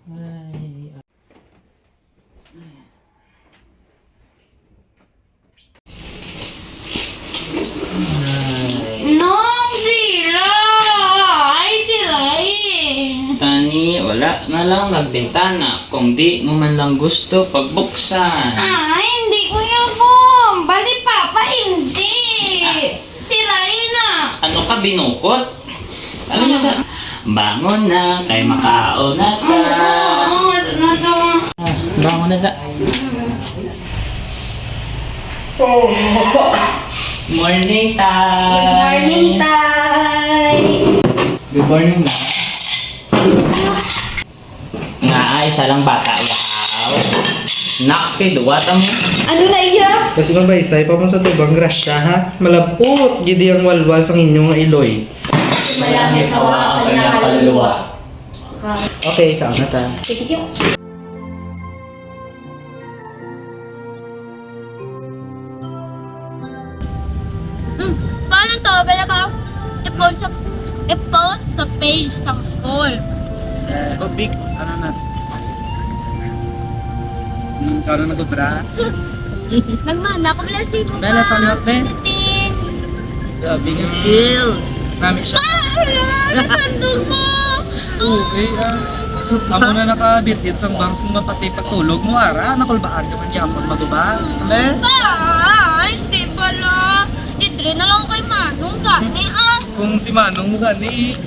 Ay. Nung sila! Ay, sila eh! Tani, wala na lang nagbintana kung di mo man lang gusto pagbuksan. Ay, hindi ko po! Bali, Papa, hindi! Sila na! Ano ka binukot? Ano na ka? Bangon na, kay makaon na ka. Masad na to. Bangon na ka. Morning, Tay! Morning, Tay! Good morning, na. Nga ay, isa lang bata yahaw. Naks kay duwata mo. Ano na iya? Kasi kung ba isay pa mo sa tubang grasya ha, malapot gidi ang walwal sa inyong nga iloy. Malamit nawa ang kanyang kaluluwa. Okay, ikaw na ta. Sige, paano to? Bala ba? I-post sa page ng school. Big, ano na? Ikaw na sobra. Sus! Nagmana ko pala si mo Bala, paliwak na eh. Titing! Big skills. Nami siya. Natandog mo! Okay, amo na nakabitid sa bangs mo pati pagtulog mo ara, nakulbaan ka man yapon maguba. Ale? Hindi pala. Didre na lang kay Manong gani ah. Kung si Manong mo gani.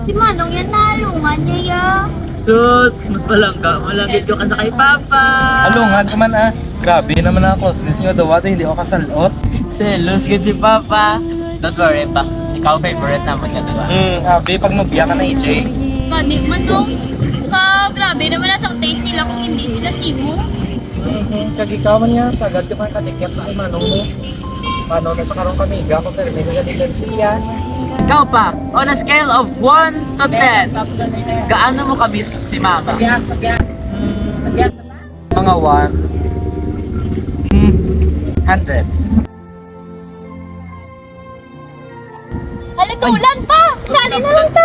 Si Manong yan nalungan niya ya. Sus, mas palangga mo lang dito ka sa kay Papa. Alungan ka man ah. Grabe naman ang closeness nyo daw hindi ako kasalot. Selos ka si Papa. Don't worry pa, ikaw favorite naman nga diba? Abi, pag nabya ka na EJ. Gani Manong. Grabe naman ang taste nila kung hindi sila simo. Kag ikaw man niya, sagad ka man katikyat sa kay Manong mo. Manong na sa karong kamiga, kung pero may nagalitan siya. Ikaw pa, on a scale of 1 to 10, gaano mo kamis si Mama? Mga 100. Halatulan pa! Sali na lang to!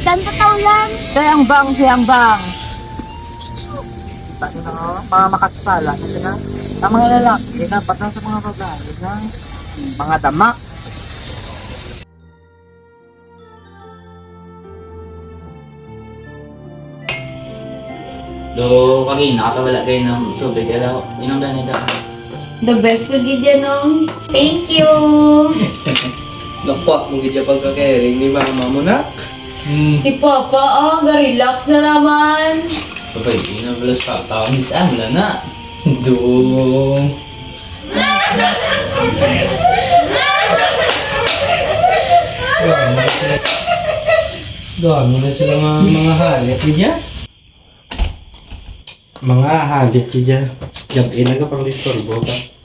Ganda taulan! Sayang bang, sayang bang. Bakit na mga makasala kasi na ang mga lalaki na patang sa mga babae na mga damak. Do, kagi, nakakawala kayo ng tubig. Kaya inom na nito. The best ko gid no. Thank you! Napak, mong gidya pagkakaring ni mama mo na. Si Papa, ga-relax na naman. Kapag inabalas pa, tawang saan, wala na. Do. Doon mo na sila mga halit gidya. Mga halit gidya. Gabi na ka pang disturbo ka.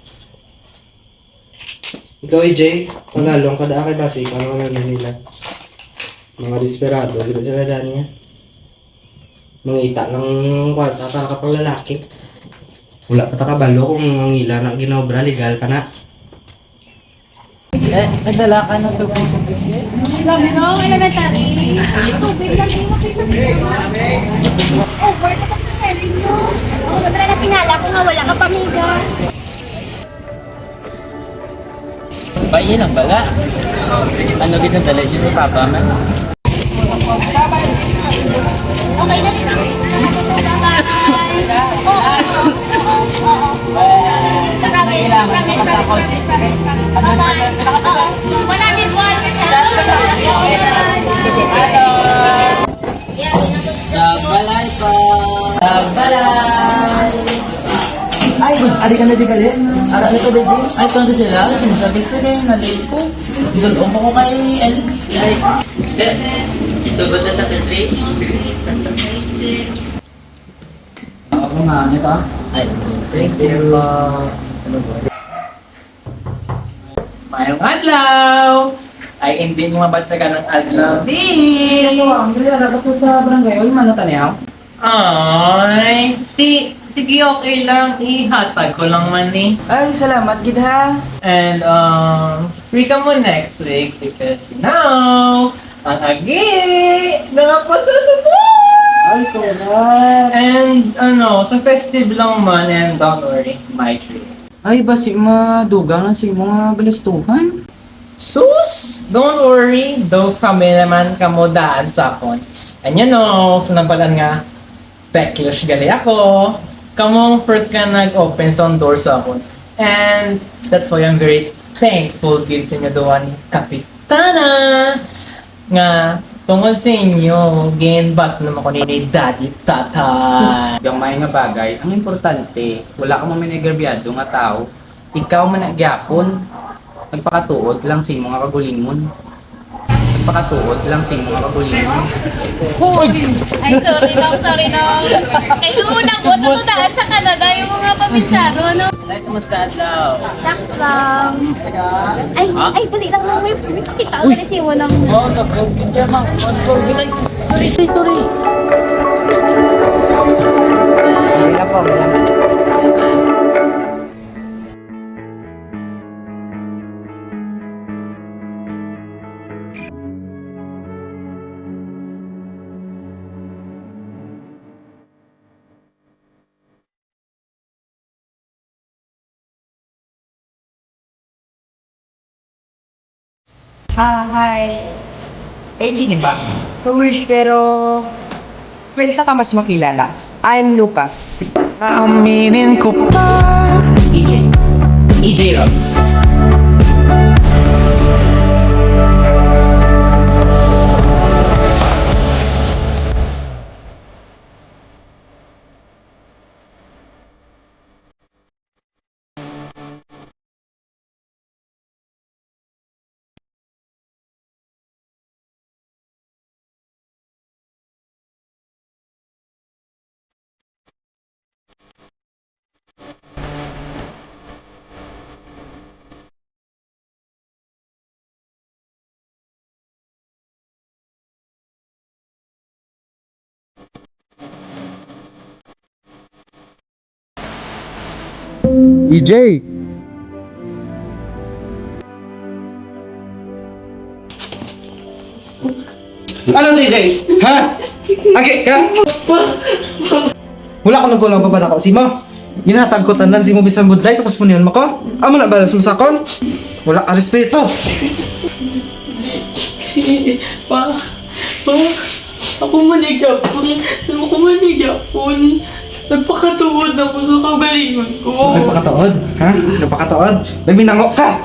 Ikaw EJ, pangalong kada kay basi, parang wala na nila. Mga desperado, gano'n sila daan niya. Mga ita ng kwarta para ka pang lalaki. Wala pa ta kabalo kung ang ila na ginobra, legal ka na. Nagdala ka ng tubig sa bisyo? No, elementary. Tubig lang yung over na pag selling mo. Ako na na pinala ko nga wala ka pamilya. Bayi lang bala. Ano ginadala dyan ni Papa man? Okay na rin. Bye-bye. Oo. Promise. Bye-bye. Oo. 101%. Nagbalay pa! Nagbalay! Ay, adi ka na di gali? Ara na to, James? Ay, kung sila, sinasabi ko rin, nalate ko. Zulong ko kay El. Ay, sugod na chapter 3. Ako nga, ito. Ay, thank you. Mayroong adlaw! Ay, hindi mo mabatsagan ng adlaw. Di! Ano ang dali, arabat ko sa barangay. Huwag man taniyaw. Ay, sige, okay lang. Ihatag ko lang man eh. Ay, salamat, gid ha. And free ka mo next week because now, ang agi! Nakapasasabot! Ay, tumat. And sa festive lang man and don't worry, my treat. Ay, basi madugang lang sa mga galastuhan. Sus! Don't worry, though kami naman kamo daan sa akon. And sunabalan nga, Peklush gali ako. Kamong first ka nag-open sa door sa akon. And that's why I'm very thankful gid sa inyo doon, Kapitana! Nga, tungkol sa inyo, ginbat naman ko ni Daddy Tatay. Gamay nga bagay, ang importante, wala ka maminigrabyado nga tao, ikaw man nagyapon, nagpakatuod lang sa mga kagulingon. Nagpakatuod lang sa mga kagulingon. Hoy! Ay, sorry nang. Kay doon ako, tutudaan sa Canada yung mga paminsaro, no? Ay, kumusta daw? Sakto lang. Ay, dali lang mo. May kita ko ganit mo ng... Oh, tapos hindi mang Sorry. Wala po, wala. Hi. Hindi ba? Wish pero pwede ka mas makilala. I'm Lucas. EJ. EJ Robs. EJ! Ano si EJ? Ha? Agi ka? Wala ko nagkulang pa ba ako si mo? Ginatagkotan lang si mo bisan budlay tapos munihan mo ko? Amo na balas mo sa kon? Wala ka respeto. Pa, ako manigapon. Nagpakatuod na po sa kagalingan ko. Nagpakataod? Ha? Nagpakataod? Nagminangok ka!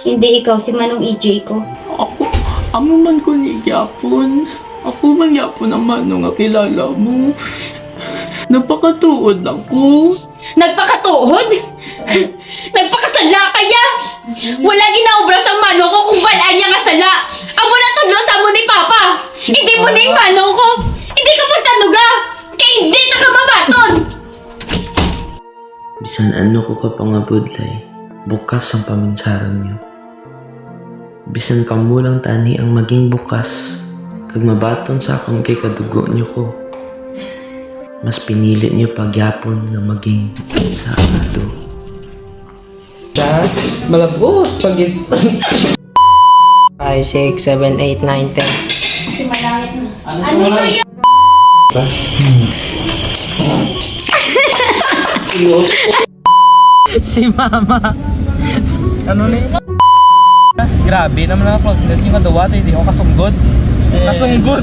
Hindi ikaw, si Manong EJ ko. Amo man ko ni Yapon. Ako man Yapon naman nung kilala mo. Napakatuod lang ko. Nagpakatuhod? Nagpakasala kaya? Wala ginaobra sa mano ko kung balaan niya nga sala. Amo na tudlo sa mo ni Papa. Hindi mo na yung mano ko. Hindi ka pagtanuga. Kaya hindi na ka mabaton. Bisan ano ko ka pangabudlay, bukas ang paminsaron niyo. Bisan kamulang tani ang maging bukas, kag mabaton sa akong kay kadugo niyo ko. Mas pinili niyo pagyapon nga maging sarado. Dad, malabot pag 5, 6, 7, 8, 9, 10. Si malangit mo. Ano to yun? Si Mama. Ano ni? Grabe naman ang closeness yung kadawa. Hindi ako kasunggod. Kasunggod.